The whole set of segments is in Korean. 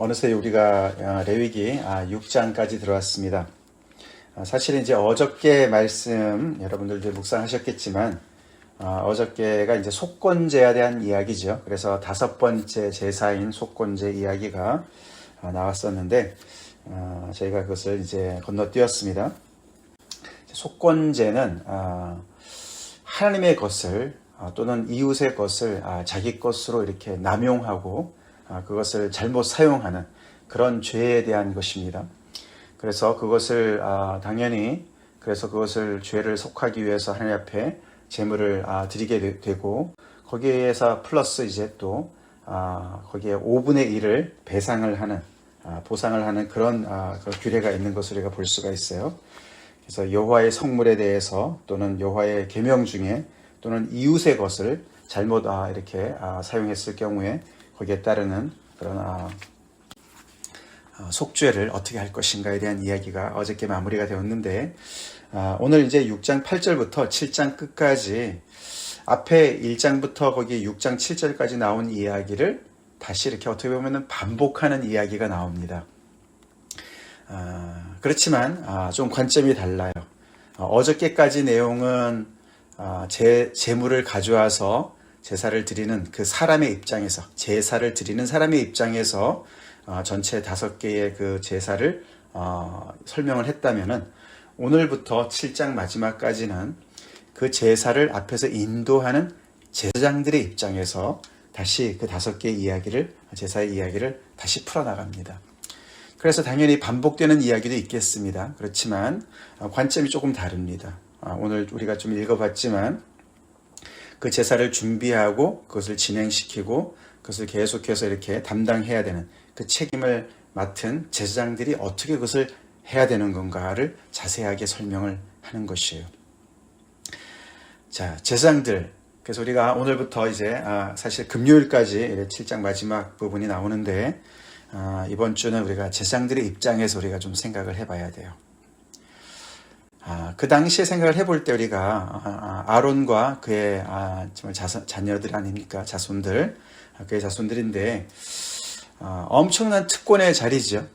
어느새 우리가 레위기 6장까지 들어왔습니다. 사실은 이제 어저께 말씀 여러분들도 묵상하셨겠지만 어저께가 이제 속건제에 대한 이야기죠. 그래서 5번째 제사인 속건제 이야기가 나왔었는데 저희가 그것을 이제 건너뛰었습니다. 속건제는 하나님의 것을 또는 이웃의 것을 자기 것으로 이렇게 남용하고 그것을 잘못 사용하는 그런 죄에 대한 것입니다. 그래서 그것을 당연히 그래서 그것을 죄를 속하기 위해서 하나님 앞에 제물을 드리게 되고 거기에서 플러스 이제 또 거기에 5분의 1을 배상을 하는 보상을 하는 그런 규례가 있는 것을 우리가 볼 수가 있어요. 그래서 여호와의 성물에 대해서 또는 여호와의 계명 중에 또는 이웃의 것을 잘못 이렇게 사용했을 경우에 거기에 따르는 그런 속죄를 어떻게 할 것인가에 대한 이야기가 어저께 마무리가 되었는데 오늘 이제 6장 8절부터 7장 끝까지 앞에 1장부터 거기 6장 7절까지 나온 이야기를 다시 이렇게 어떻게 보면 반복하는 이야기가 나옵니다. 그렇지만 좀 관점이 달라요. 어저께까지 내용은 제물을 가져와서 제사를 드리는 그 사람의 입장에서 제사를 드리는 사람의 입장에서 전체 5개의 그 제사를 설명을 했다면은 오늘부터 7장 마지막까지는 그 제사를 앞에서 인도하는 제사장들의 입장에서 다시 그 5개의 이야기를 제사의 이야기를 다시 풀어나갑니다. 그래서 당연히 반복되는 이야기도 있겠습니다. 그렇지만 관점이 조금 다릅니다. 오늘 우리가 좀 읽어봤지만 그 제사를 준비하고 그것을 진행시키고 그것을 계속해서 이렇게 담당해야 되는 그 책임을 맡은 제사장들이 어떻게 그것을 해야 되는 건가를 자세하게 설명을 하는 것이에요. 자, 제사장들. 그래서 우리가 오늘부터 이제 사실 금요일까지 7장 마지막 부분이 나오는데 이번 주는 우리가 제사장들의 입장에서 우리가 좀 생각을 해봐야 돼요. 그 당시에 생각을 해볼 때 우리가 아론과 그의 정말 자녀들 아닙니까? 자손들, 그의 자손들인데 엄청난 특권의 자리죠.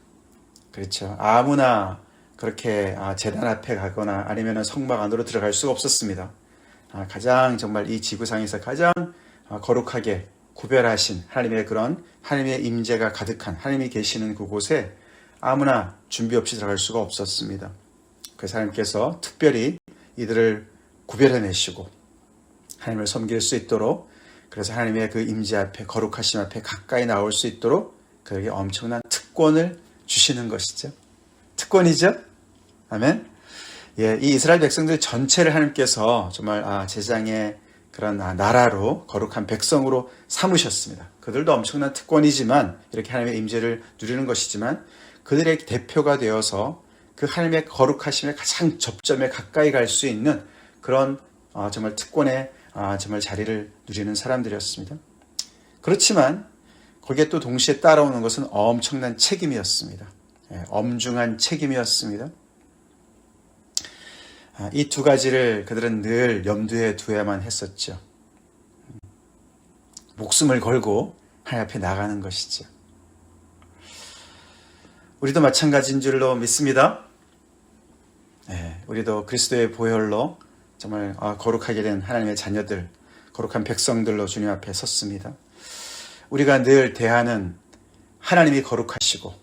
그렇죠. 아무나 그렇게 제단 앞에 가거나 아니면 성막 안으로 들어갈 수가 없었습니다. 가장 정말 이 지구상에서 가장 거룩하게 구별하신 하나님의 그런 하나님의 임재가 가득한 하나님이 계시는 그곳에 아무나 준비 없이 들어갈 수가 없었습니다. 그래서 하나님께서 특별히 이들을 구별해내시고 하나님을 섬길 수 있도록 그래서 하나님의 그 임재 앞에 거룩하심 앞에 가까이 나올 수 있도록 그에게 엄청난 특권을 주시는 것이죠. 특권이죠. 아멘. 예, 이 이스라엘 백성들 전체를 하나님께서 정말 제사장의 그런 나라로 거룩한 백성으로 삼으셨습니다. 그들도 엄청난 특권이지만 이렇게 하나님의 임재를 누리는 것이지만 그들의 대표가 되어서 그 하나님의 거룩하심의 가장 접점에 가까이 갈 수 있는 그런 정말 특권의 정말 자리를 누리는 사람들이었습니다. 그렇지만 거기에 또 동시에 따라오는 것은 엄청난 책임이었습니다. 엄중한 책임이었습니다. 이 두 가지를 그들은 늘 염두에 두어야만 했었죠. 목숨을 걸고 하나님 앞에 나가는 것이죠. 우리도 마찬가지인 줄로 믿습니다. 우리도 그리스도의 보혈로 정말 거룩하게 된 하나님의 자녀들, 거룩한 백성들로 주님 앞에 섰습니다. 우리가 늘 대하는 하나님이 거룩하시고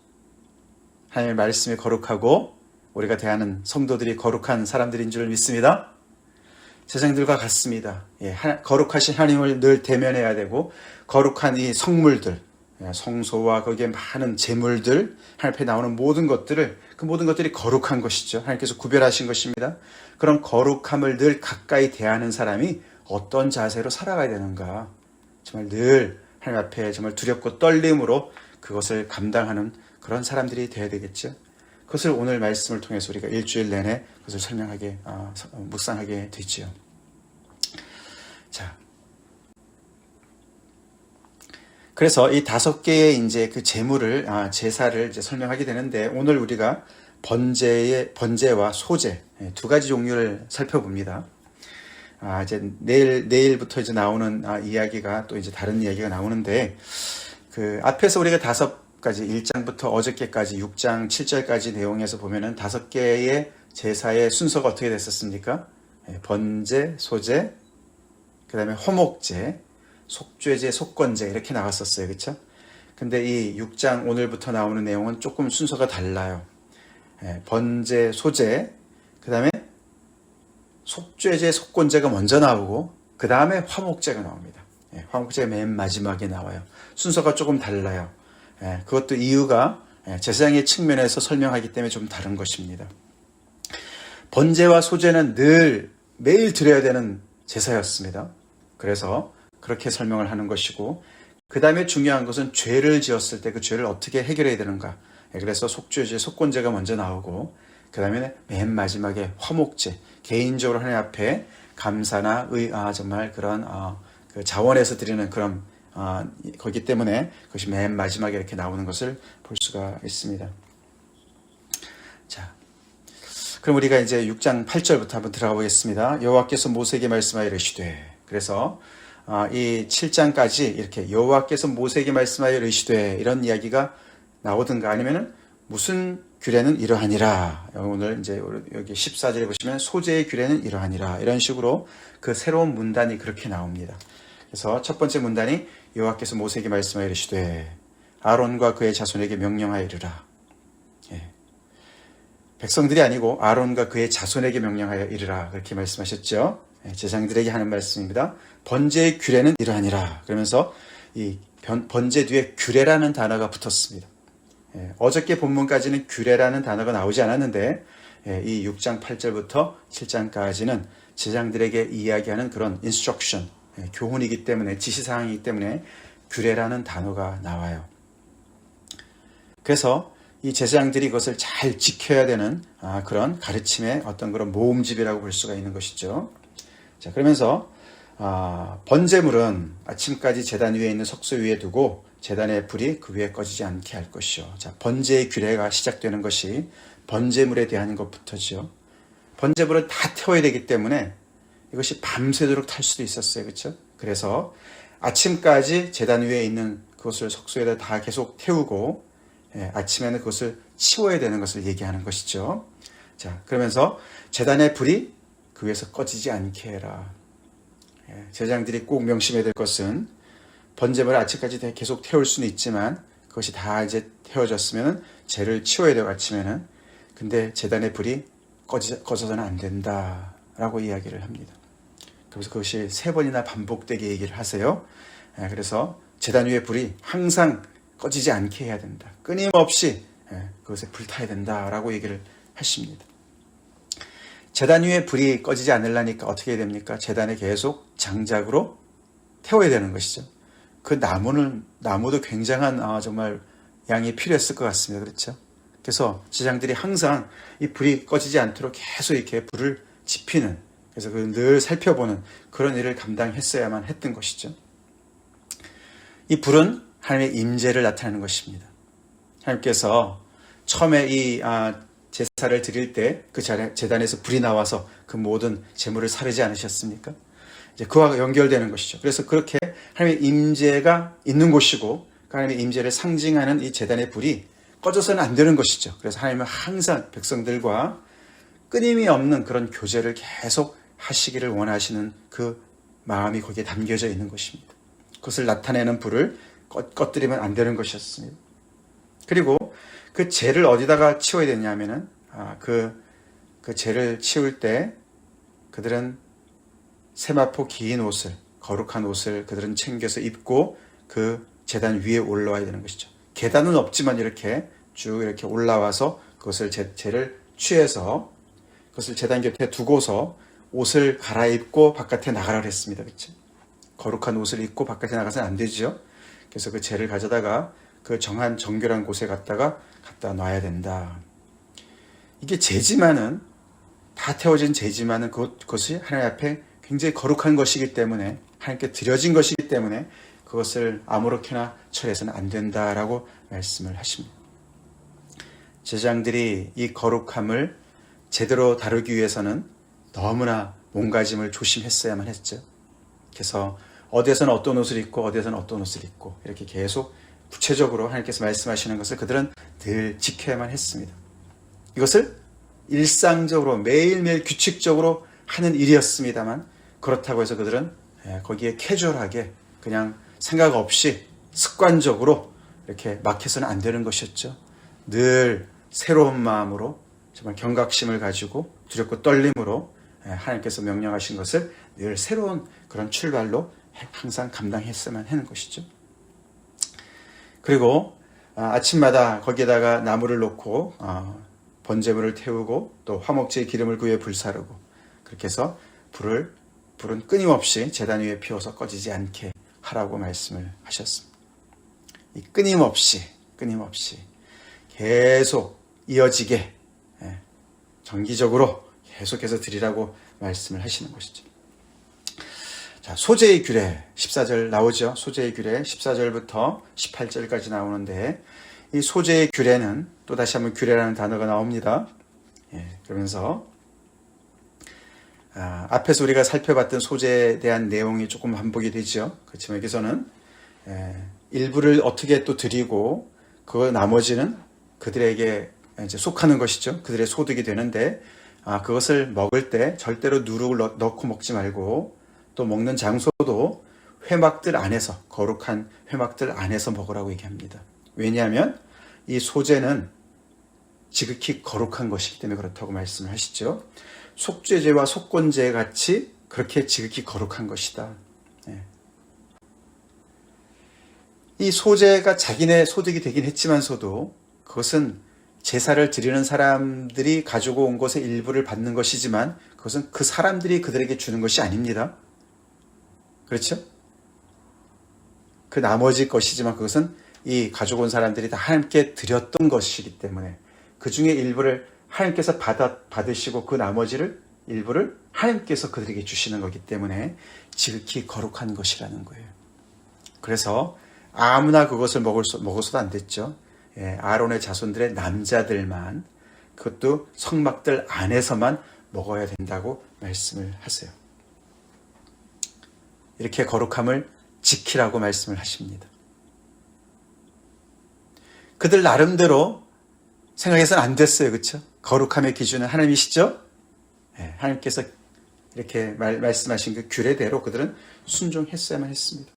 하나님의 말씀이 거룩하고 우리가 대하는 성도들이 거룩한 사람들인 줄 믿습니다. 제사장들과 같습니다. 거룩하신 하나님을 늘 대면해야 되고 거룩한 이 성물들, 성소와 거기에 많은 제물들, 하나님 앞에 나오는 모든 것들을 그 모든 것들이 거룩한 것이죠. 하나님께서 구별하신 것입니다. 그런 거룩함을 늘 가까이 대하는 사람이 어떤 자세로 살아가야 되는가? 정말 늘 하나님 앞에 정말 두렵고 떨림으로 그것을 감당하는 그런 사람들이 되어야 되겠죠. 그것을 오늘 말씀을 통해서 우리가 일주일 내내 그것을 설명하게 묵상하게 되지요. 자. 그래서 이 5개의 이제 그 제물을 제사를 이제 설명하게 되는데 오늘 우리가 번제와 소제 두 가지 종류를 살펴봅니다. 이제 내일부터 이제 나오는 이야기가 또 이제 다른 이야기가 나오는데 그 앞에서 우리가 까지 1장부터 어저께까지 6장 7절까지 내용에서 보면은 5개의 제사의 순서가 어떻게 됐었습니까? 번제, 소제, 그 다음에 화목제, 속죄제, 속건제 이렇게 나갔었어요. 그렇죠? 근데 이 6장 오늘부터 나오는 내용은 조금 순서가 달라요. 번제, 소제, 그 다음에 속죄제, 속건제가 먼저 나오고 그 다음에 화목제가 나옵니다. 화목제가 맨 마지막에 나와요. 순서가 조금 달라요. 그것도 이유가 제사장의 측면에서 설명하기 때문에 좀 다른 것입니다. 번제와 소제는 늘 매일 드려야 되는 제사였습니다. 그래서 그렇게 설명을 하는 것이고 그 다음에 중요한 것은 죄를 지었을 때 그 죄를 어떻게 해결해야 되는가. 그래서 속죄제, 속건제가 먼저 나오고 그 다음에 맨 마지막에 화목제, 개인적으로 하나님 앞에 감사나 정말 그런 그 자원에서 드리는 그런 거기 때문에 그것이 맨 마지막에 이렇게 나오는 것을 볼 수가 있습니다. 자, 그럼 우리가 이제 6장 8절부터 한번 들어가 보겠습니다. 여호와께서 모세에게 말씀하여 이르시되, 그래서 이 7장까지 이렇게 여호와께서 모세에게 말씀하여 이르시되 이런 이야기가 나오든가 아니면은 무슨 규례는 이러하니라. 오늘 이제 여기 14절에 보시면 소제의 규례는 이러하니라. 이런 식으로 그 새로운 문단이 그렇게 나옵니다. 그래서 첫 번째 문단이 여호와께서 모세에게 말씀하여 이르시되 아론과 그의 자손에게 명령하여 이르라. 백성들이 아니고 아론과 그의 자손에게 명령하여 이르라. 그렇게 말씀하셨죠. 제사장들에게 하는 말씀입니다. 번제의 규례는 이러하니라. 그러면서 이 번제 뒤에 규례라는 단어가 붙었습니다. 어저께 본문까지는 규례라는 단어가 나오지 않았는데 이 6장 8절부터 7장까지는 제사장들에게 이야기하는 그런 인스트럭션, 교훈이기 때문에 지시사항이기 때문에 규례라는 단어가 나와요. 그래서 이 제사장들이 그것을 잘 지켜야 되는 그런 가르침의 어떤 그런 모음집이라고 볼 수가 있는 것이죠. 자, 그러면서 번제물은 아침까지 제단 위에 있는 석소 위에 두고 제단의 불이 그 위에 꺼지지 않게 할 것이요. 자, 번제의 규례가 시작되는 것이 번제물에 대한 것부터죠. 번제물은 다 태워야 되기 때문에 이것이 밤새도록 탈 수도 있었어요. 그렇죠? 그래서 아침까지 제단 위에 있는 그것을 석소에다 다 계속 태우고 아침에는 그것을 치워야 되는 것을 얘기하는 것이죠. 자, 그러면서 제단의 불이 그 위에서 꺼지지 않게 해라. 제사장들이 꼭 명심해야 될 것은 번제물을 아침까지 계속 태울 수는 있지만 그것이 다 이제 태워졌으면 죄를 치워야 되고 아침에는. 근데 제단의 불이 꺼져서는 안 된다라고 이야기를 합니다. 그래서 그것이 3번이나 반복되게 얘기를 하세요. 그래서 제단 위에 불이 항상 꺼지지 않게 해야 된다. 끊임없이 그것에 불타야 된다라고 얘기를 하십니다. 제단 위에 불이 꺼지지 않으려니까 어떻게 해야 됩니까? 제단에 계속 장작으로 태워야 되는 것이죠. 그 나무도 굉장한 정말 양이 필요했을 것 같습니다. 그렇죠? 그래서 제사장들이 항상 이 불이 꺼지지 않도록 계속 이렇게 불을 지피는, 그래서 늘 살펴보는 그런 일을 감당했어야만 했던 것이죠. 이 불은 하나님의 임재를 나타내는 것입니다. 하나님께서 처음에 이 제사를 드릴 때 그 제단에서 불이 나와서 그 모든 제물을 사르지 않으셨습니까? 이제 그와 연결되는 것이죠. 그래서 그렇게 하나님의 임재가 있는 곳이고 하나님의 임재를 상징하는 이 제단의 불이 꺼져서는 안 되는 것이죠. 그래서 하나님은 항상 백성들과 끊임이 없는 그런 교제를 계속 하시기를 원하시는 그 마음이 거기에 담겨져 있는 것입니다. 그것을 나타내는 불을 꺼뜨리면 안 되는 것이었습니다. 그리고 그 죄를 어디다가 치워야 되냐면은 그 죄를 치울 때 그들은 세마포 긴 옷을, 거룩한 옷을 그들은 챙겨서 입고 그 제단 위에 올라와야 되는 것이죠. 계단은 없지만 이렇게 쭉 이렇게 올라와서 그것을 죄를 취해서 그것을 제단 곁에 두고서 옷을 갈아입고 바깥에 나가라고 했습니다. 그렇죠? 거룩한 옷을 입고 바깥에 나가서는 안 되죠. 그래서 그 죄를 가져다가 그 정한 정결한 곳에 갖다 놔야 된다. 이게 죄지만은 다 태워진 죄지만은 그것이 하나님 앞에 굉장히 거룩한 것이기 때문에 하나님께 드려진 것이기 때문에 그것을 아무렇게나 처리해서는 안 된다라고 말씀을 하십니다. 제사장들이 이 거룩함을 제대로 다루기 위해서는 너무나 몸가짐을 조심했어야만 했죠. 그래서 어디에서는 어떤 옷을 입고 어디에서는 어떤 옷을 입고 이렇게 계속 구체적으로 하나님께서 말씀하시는 것을 그들은 늘 지켜야만 했습니다. 이것을 일상적으로 매일매일 규칙적으로 하는 일이었습니다만 그렇다고 해서 그들은 거기에 캐주얼하게 그냥 생각 없이 습관적으로 이렇게 막혀서는 안 되는 것이었죠. 늘 새로운 마음으로 정말 경각심을 가지고 두렵고 떨림으로 하나님께서 명령하신 것을 늘 새로운 그런 출발로 항상 감당했어야만 하는 것이죠. 그리고 아침마다 거기에다가 나무를 놓고 번제물을 태우고 또 화목제의 기름을 그 위에 불사르고 그렇게 해서 불은 끊임없이 제단 위에 피워서 꺼지지 않게 하라고 말씀을 하셨습니다. 이 끊임없이 계속 이어지게 정기적으로 계속해서 드리라고 말씀을 하시는 것이죠. 자, 소재의 규례 14절 나오죠. 소재의 규례 14절부터 18절까지 나오는데 이 소재의 규례는 또 다시 한번 규례라는 단어가 나옵니다. 그러면서 앞에서 우리가 살펴봤던 소재에 대한 내용이 조금 반복이 되죠. 그렇지만 여기서는 일부를 어떻게 또 드리고 그 나머지는 그들에게 이제 속하는 것이죠. 그들의 소득이 되는데 그것을 먹을 때 절대로 누룩을 넣고 먹지 말고 또 먹는 장소도 회막들 안에서 거룩한 회막들 안에서 먹으라고 얘기합니다. 왜냐하면 이 소재는 지극히 거룩한 것이기 때문에 그렇다고 말씀을 하시죠. 속죄제와 속건제 같이 그렇게 지극히 거룩한 것이다. 이 소재가 자기네 소득이 되긴 했지만서도 그것은 제사를 드리는 사람들이 가지고 온 것의 일부를 받는 것이지만 그것은 그 사람들이 그들에게 주는 것이 아닙니다. 그렇죠? 그 나머지 것이지만 그것은 이 가지고 온 사람들이 다 하나님께 드렸던 것이기 때문에 그 중에 일부를 하나님께서 받으시고 그 나머지를 일부를 하나님께서 그들에게 주시는 거기 때문에 지극히 거룩한 것이라는 거예요. 그래서 아무나 그것을 먹어서도 안 됐죠. 아론의 자손들의 남자들만 그것도 성막들 안에서만 먹어야 된다고 말씀을 하세요. 이렇게 거룩함을 지키라고 말씀을 하십니다. 그들 나름대로 생각해서는 안 됐어요. 그렇죠? 거룩함의 기준은 하나님이시죠? 하나님께서 이렇게 말씀하신 그 규례대로 그들은 순종했어야만 했습니다.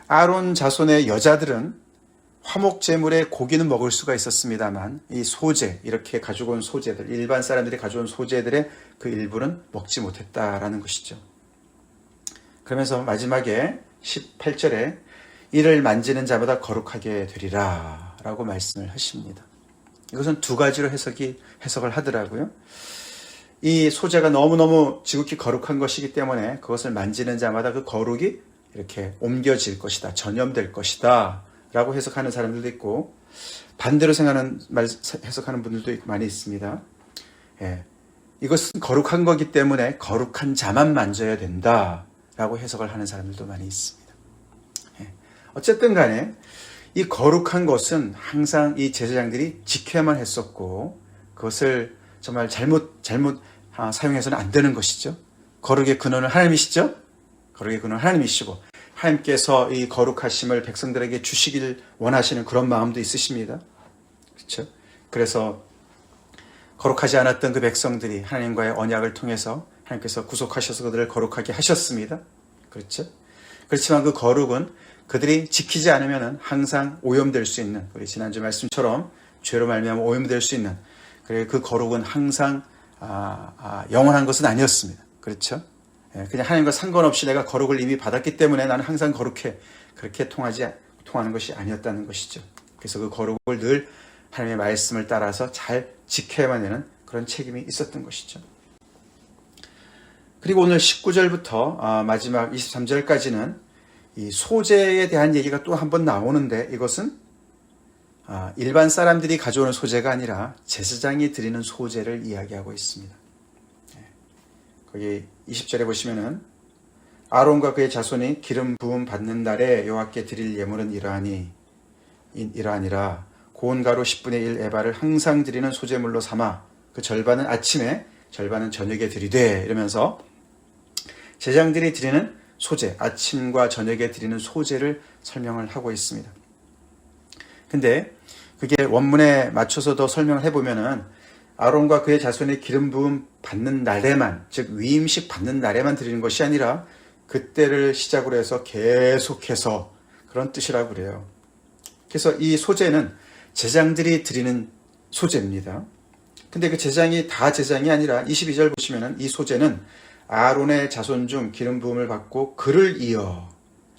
아론 자손의 여자들은 화목 제물에 고기는 먹을 수가 있었습니다만 이 소재, 이렇게 가지고 온 소재들, 일반 사람들이 가져온 소재들의 그 일부는 먹지 못했다라는 것이죠. 그러면서 마지막에 18절에 이를 만지는 자마다 거룩하게 되리라 라고 말씀을 하십니다. 이것은 두 가지로 해석을 하더라고요. 이 소재가 너무너무 지극히 거룩한 것이기 때문에 그것을 만지는 자마다 그 거룩이 이렇게 옮겨질 것이다, 전염될 것이다 라고 해석하는 사람들도 있고 반대로 해석하는 분들도 많이 있습니다. 이것은 거룩한 거기 때문에 거룩한 자만 만져야 된다 라고 해석을 하는 사람들도 많이 있습니다. 어쨌든 간에 이 거룩한 것은 항상 이 제사장들이 지켜야만 했었고 그것을 정말 잘못 사용해서는 안 되는 것이죠. 거룩의 근원은 하나님이시죠. 거룩의 근원은 하나님이시고 하나님께서 이 거룩하심을 백성들에게 주시길 원하시는 그런 마음도 있으십니다. 그렇죠? 그래서 거룩하지 않았던 그 백성들이 하나님과의 언약을 통해서 하나님께서 구속하셔서 그들을 거룩하게 하셨습니다. 그렇죠? 그렇지만 그 거룩은 그들이 지키지 않으면 항상 오염될 수 있는, 우리 지난주 말씀처럼 죄로 말미암아 오염될 수 있는, 그리고 그 거룩은 항상 영원한 것은 아니었습니다. 그렇죠? 그냥 하나님과 상관없이 내가 거룩을 이미 받았기 때문에 나는 항상 거룩해, 그렇게 통하는 것이 아니었다는 것이죠. 그래서 그 거룩을 늘 하나님의 말씀을 따라서 잘 지켜야만 되는 그런 책임이 있었던 것이죠. 그리고 오늘 19절부터 마지막 23절까지는 이 소재에 대한 얘기가 또 한 번 나오는데 이것은 일반 사람들이 가져오는 소재가 아니라 제사장이 드리는 소재를 이야기하고 있습니다. 거기 20절에 보시면은 아론과 그의 자손이 기름 부음 받는 날에 여호와께 드릴 예물은 이러하니라 고운 가루 10분의 1 에바를 항상 드리는 소재물로 삼아 그 절반은 아침에 절반은 저녁에 드리되, 이러면서 제사장들이 드리는 소재, 아침과 저녁에 드리는 소재를 설명을 하고 있습니다. 근데 그게 원문에 맞춰서도 설명을 해보면은 아론과 그의 자손의 기름 부음 받는 날에만, 즉 위임식 받는 날에만 드리는 것이 아니라 그때를 시작으로 해서 계속해서 그런 뜻이라고 그래요. 그래서 이 소제는 제장들이 드리는 소제입니다. 근데 그 제장이 다 제장이 아니라 22절 보시면은 이 소제는 아론의 자손 중 기름 부음을 받고 그를 이어,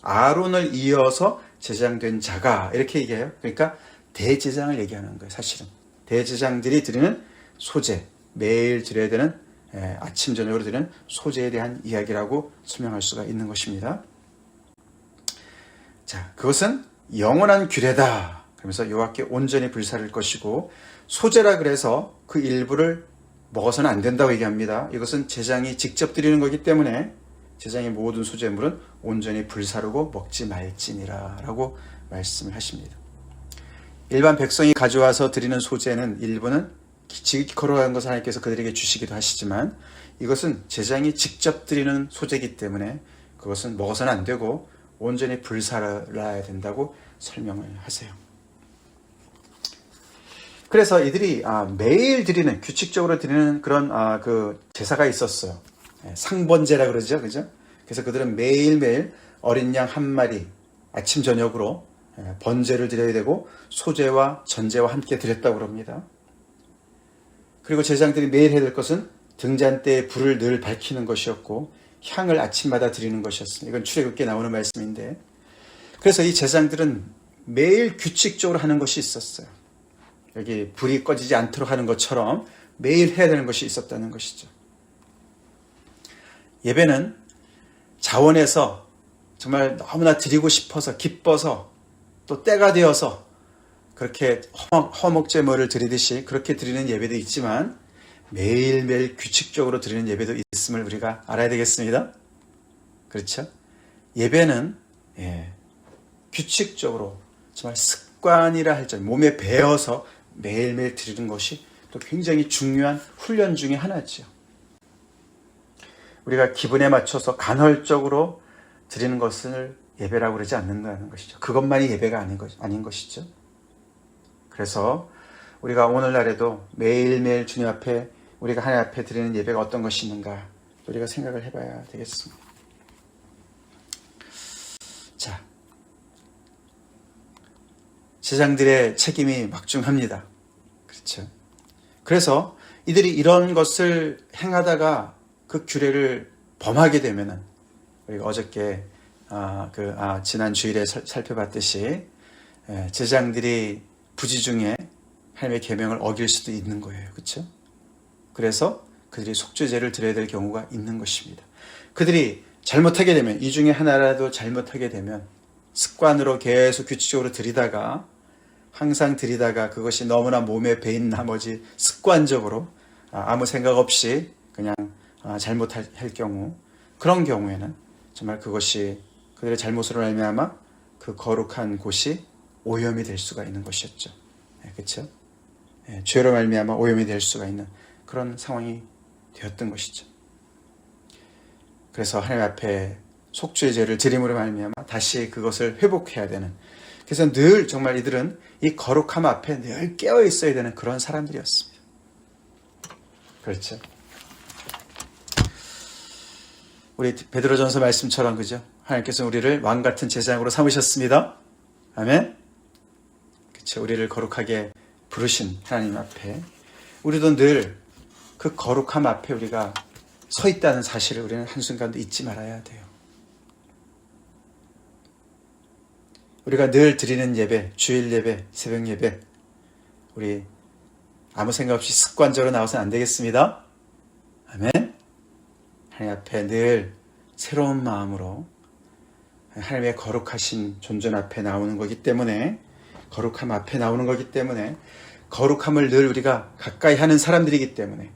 아론을 이어서 제장된 자가, 이렇게 얘기해요. 그러니까 대제장을 얘기하는 거예요. 사실은 대제장들이 드리는 소제, 매일 드려야 되는, 아침 저녁으로 드리는 소제에 대한 이야기라고 설명할 수가 있는 것입니다. 자, 그것은 영원한 규례다. 그러면서 여호와께 온전히 불사를 것이고, 소제라 그래서 그 일부를 먹어서는 안 된다고 얘기합니다. 이것은 제장이 직접 드리는 거기 때문에 제장의 모든 소제물은 온전히 불사르고 먹지 말지니라 라고 말씀을 하십니다. 일반 백성이 가져와서 드리는 소제는 일부는 지극히 거룩한 것을 하나님께서 그들에게 주시기도 하시지만, 이것은 제장이 직접 드리는 소제이기 때문에 그것은 먹어서는 안 되고 온전히 불살라야 된다고 설명을 하세요. 그래서 이들이 매일 드리는, 규칙적으로 드리는 그런 그 제사가 있었어요. 상번제라 그러죠, 그죠? 그래서 그들은 매일매일 어린 양 한 마리 아침 저녁으로 번제를 드려야 되고 소제와 전제와 함께 드렸다고 그럽니다. 그리고 제장들이 매일 해야 될 것은 등잔대에 불을 늘 밝히는 것이었고 향을 아침마다 드리는 것이었습니다. 이건 출애굽기에 나오는 말씀인데, 그래서 이 제장들은 매일 규칙적으로 하는 것이 있었어요. 여기 불이 꺼지지 않도록 하는 것처럼 매일 해야 되는 것이 있었다는 것이죠. 예배는 자원해서 정말 너무나 드리고 싶어서, 기뻐서, 또 때가 되어서 그렇게 허목제물을 드리듯이 그렇게 드리는 예배도 있지만, 매일매일 규칙적으로 드리는 예배도 있음을 우리가 알아야 되겠습니다. 그렇죠? 예배는 규칙적으로, 정말 습관이라 할 정도, 몸에 배어서 매일매일 드리는 것이 또 굉장히 중요한 훈련 중에 하나죠. 우리가 기분에 맞춰서 간헐적으로 드리는 것을 예배라고 그러지 않는다는 것이죠. 그것만이 예배가 아닌 것이죠. 그래서 우리가 오늘날에도 매일매일 주님 앞에, 우리가 하나님 앞에 드리는 예배가 어떤 것이 있는가 우리가 생각을 해봐야 되겠습니다. 자, 제장들의 책임이 막중합니다. 그렇죠? 그래서 이들이 이런 것을 행하다가 그 규례를 범하게 되면은, 우리가 어저께 지난 주일에 살펴봤듯이 제장들이 부지중에 하나님의 계명을 어길 수도 있는 거예요. 그렇죠? 그래서 그들이 속죄제를 드려야 될 경우가 있는 것입니다. 그들이 잘못하게 되면, 이 중에 하나라도 잘못하게 되면, 습관으로 계속 규칙적으로 드리다가, 항상 드리다가 그것이 너무나 몸에 배인 나머지 습관적으로 아무 생각 없이 그냥 잘못할 경우, 그런 경우에는 정말 그것이 그들의 잘못으로 말미암아 그 거룩한 곳이 오염이 될 수가 있는 것이었죠. 그렇죠? 죄로 말미암아 오염이 될 수가 있는 그런 상황이 되었던 것이죠. 그래서 하나님 앞에 속죄제를 드림으로 말미암아 다시 그것을 회복해야 되는, 그래서 늘 정말 이들은 이 거룩함 앞에 늘 깨어 있어야 되는 그런 사람들이었습니다. 그렇죠? 우리 베드로전서 말씀처럼, 그죠? 하나님께서 우리를 왕 같은 제장으로 삼으셨습니다. 아멘. 그렇죠? 우리를 거룩하게 부르신 하나님 앞에 우리도 늘 그 거룩함 앞에 우리가 서 있다는 사실을 우리는 한순간도 잊지 말아야 돼요. 우리가 늘 드리는 예배, 주일 예배, 새벽 예배, 우리 아무 생각 없이 습관적으로 나와서는 안 되겠습니다. 아멘. 하나님 앞에 늘 새로운 마음으로 하나님의 거룩하신 존전 앞에 나오는 거기 때문에, 거룩함 앞에 나오는 거기 때문에, 거룩함을 늘 우리가 가까이 하는 사람들이기 때문에,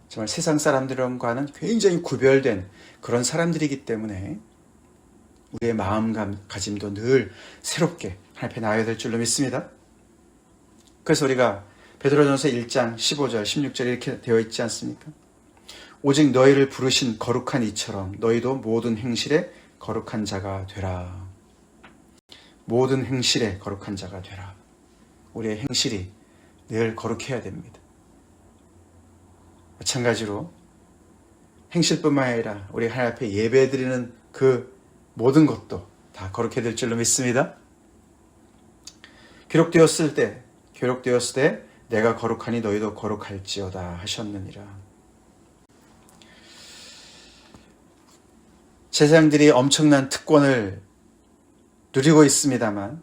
정말 세상 사람들과는 굉장히 구별된 그런 사람들이기 때문에 우리의 마음가짐도 늘 새롭게 하나님 앞에 나와야 될 줄로 믿습니다. 그래서 우리가 베드로전서 1장 15절 16절 이렇게 되어 있지 않습니까? 오직 너희를 부르신 거룩한 이처럼 너희도 모든 행실에 거룩한 자가 되라. 모든 행실에 거룩한 자가 되라. 우리의 행실이 늘 거룩해야 됩니다. 마찬가지로 행실뿐만 아니라 우리 하나님 앞에 예배드리는 그 모든 것도 다 거룩해야 될 줄로 믿습니다. 기록되었을 때 내가 거룩하니 너희도 거룩할지어다 하셨느니라. 제사장들이 엄청난 특권을 누리고 있습니다만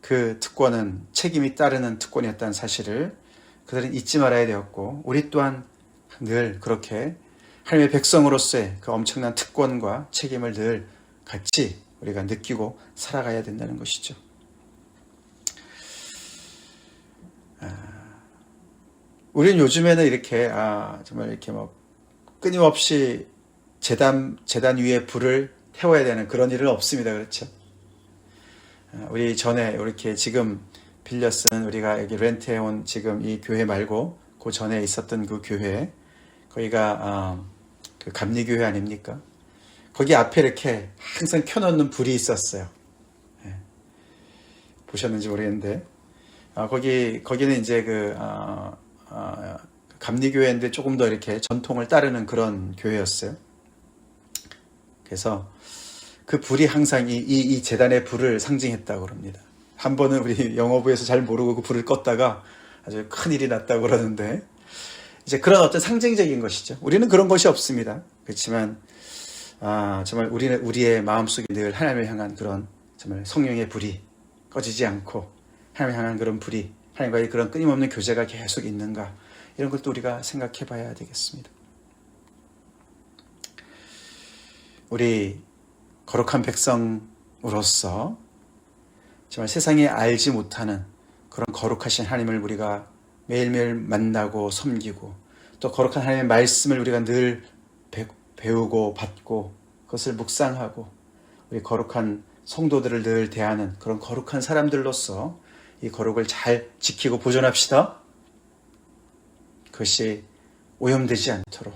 그 특권은 책임이 따르는 특권이었다는 사실을 그들은 잊지 말아야 되었고, 우리 또한 늘 그렇게 하나님의 백성으로서의 그 엄청난 특권과 책임을 늘 같이 우리가 느끼고 살아가야 된다는 것이죠. 우리는 요즘에는 이렇게 정말 이렇게 끊임없이 재단 위에 불을 태워야 되는 그런 일은 없습니다. 그렇죠? 우리 전에 이렇게 지금 빌려 쓴, 우리가 여기 렌트해온 지금 이 교회 말고 그 전에 있었던 그 교회, 거기가 그 감리교회 아닙니까? 거기 앞에 이렇게 항상 켜놓는 불이 있었어요. 보셨는지 모르겠는데, 거기는 이제 감리교회인데 조금 더 이렇게 전통을 따르는 그런 교회였어요. 그래서 그 불이 항상 이 재단의 불을 상징했다고 그럽니다. 한 번은 우리 영어부에서 잘 모르고 그 불을 껐다가 아주 큰일이 났다고 그러는데, 이제 그런 어떤 상징적인 것이죠. 우리는 그런 것이 없습니다. 그렇지만 정말 우리의 마음속에 늘 하나님을 향한 그런 정말 성령의 불이 꺼지지 않고, 하나님을 향한 그런 불이, 하나님과의 그런 끊임없는 교제가 계속 있는가, 이런 걸 또 우리가 생각해 봐야 되겠습니다. 우리 거룩한 백성으로서 정말 세상에 알지 못하는 그런 거룩하신 하나님을 우리가 매일매일 만나고 섬기고, 또 거룩한 하나님의 말씀을 우리가 늘 배우고 받고 그것을 묵상하고, 우리 거룩한 성도들을 늘 대하는 그런 거룩한 사람들로서 이 거룩을 잘 지키고 보존합시다. 그것이 오염되지 않도록,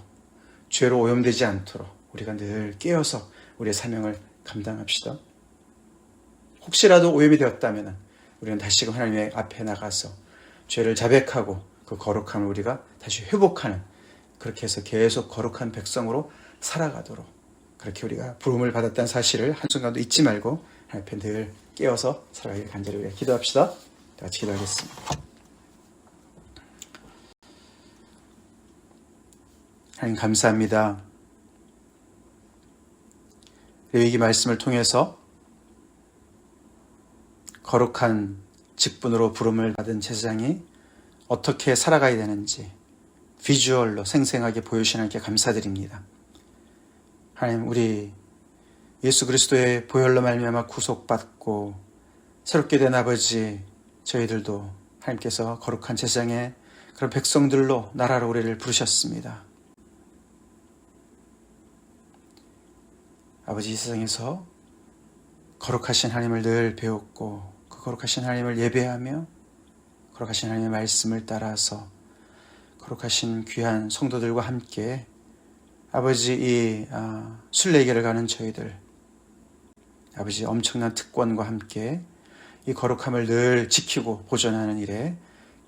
죄로 오염되지 않도록 우리가 늘 깨어서 우리의 사명을 감당합시다. 혹시라도 오염이 되었다면 우리는 다시금 하나님의 앞에 나가서 죄를 자백하고 그 거룩함을 우리가 다시 회복하는, 그렇게 해서 계속 거룩한 백성으로 살아가도록, 그렇게 우리가 부름을 받았다는 사실을 한순간도 잊지 말고 하나님 앞에 늘 깨어서 살아가길 간절히 우리가 기도합시다. 다 같이 기도하겠습니다. 하나님 감사합니다. 레위기 말씀을 통해서 거룩한 직분으로 부름을 받은 제사장이 어떻게 살아가야 되는지 비주얼로 생생하게 보여주신 하나님께 감사드립니다. 하나님, 우리 예수 그리스도의 보혈로 말미암아 구속받고 새롭게 된 아버지, 저희들도 하나님께서 거룩한 제사장의 그런 백성들로 나라로 우리를 부르셨습니다. 아버지, 이 세상에서 거룩하신 하나님을 늘 배웠고, 그 거룩하신 하나님을 예배하며 거룩하신 하나님의 말씀을 따라서 거룩하신 귀한 성도들과 함께 아버지, 이 순례길을 가는 저희들, 아버지, 엄청난 특권과 함께 이 거룩함을 늘 지키고 보존하는 일에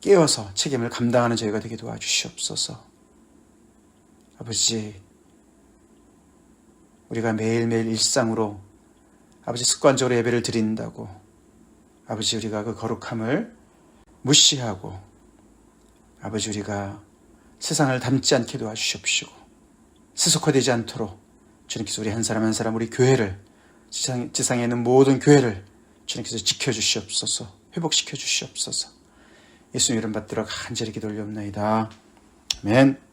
깨어서 책임을 감당하는 저희가 되게 도와주시옵소서. 아버지, 우리가 매일매일 일상으로 아버지 습관적으로 예배를 드린다고 아버지 우리가 그 거룩함을 무시하고 아버지 우리가 세상을 닮지 않게 도와주시옵시고, 세속화되지 않도록 주님께서 우리 한 사람 한 사람, 우리 교회를, 지상에 있는 모든 교회를 주님께서 지켜주시옵소서, 회복시켜 주시옵소서. 예수님 이름 받들어 간절히 기도 올려옵나이다. 아멘.